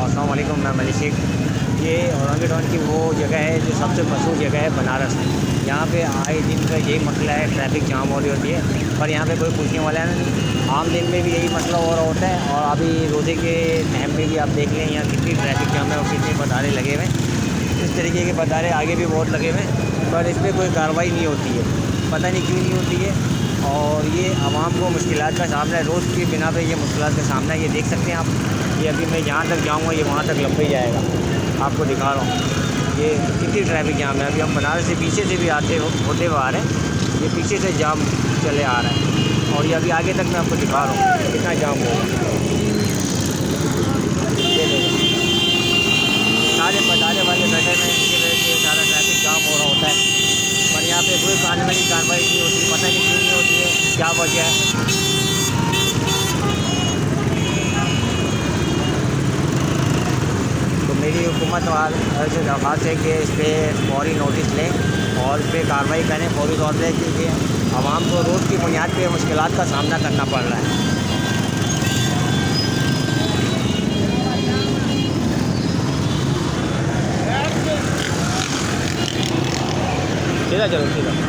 अस्सलाम वालेकुम। मैं मलिक शेख। ये औरंगेटाउन की वो जगह है जो सबसे मशहूर जगह है बनारस। यहाँ पे आए दिन का यही मसला है, ट्रैफिक जाम हो रही होती है, पर यहाँ पे कोई पूछने वाला नहीं। आम दिन में भी यही मसला हो रहा होता है, और अभी रोज़े के टाइम में भी आप देख लें यहाँ कितनी ट्रैफिक जाम है और कितने बदारे लगे हुए हैं। इस तरीके के बदारे आगे भी बहुत लगे हुए हैं, पर इस पर कोई कार्रवाई नहीं होती है, पता नहीं क्यों नहीं होती है। और ये आवाम को मुश्किलात का सामना है, रोज़ की बिना पे ये मुश्किलात का सामना है। ये देख सकते हैं आप, ये अभी मैं जहाँ तक जाऊँगा ये वहाँ तक लंबा ही जाएगा। आपको दिखा रहा हूँ ये कितनी ट्रैफिक जाम है। अभी हम बनारस से पीछे से भी होते हुए आ रहे हैं, ये पीछे से जाम चले आ रहा है, और ये अभी आगे तक मैं आपको दिखा रहा हूँ कितना जाम होगा। ये देखो सारे बदारे वाले बैठे में, इनकी वजह से सारा ट्रैफिक जाम हो रहा होता है, पर यहाँ पे कोई कानूनी कार्रवाई नहीं होती, पता नहीं क्यों नहीं होती है, क्या वजह है। तो मेरी हुकूमत से दरख्वास्त है कि इस पर फौरी नोटिस लें और इस पर कार्रवाई करें फौरी तौर पर, क्योंकि आवाम को रोज़ की बुनियाद पर मुश्किलात का सामना करना पड़ रहा है। सीधा चलो सीधा।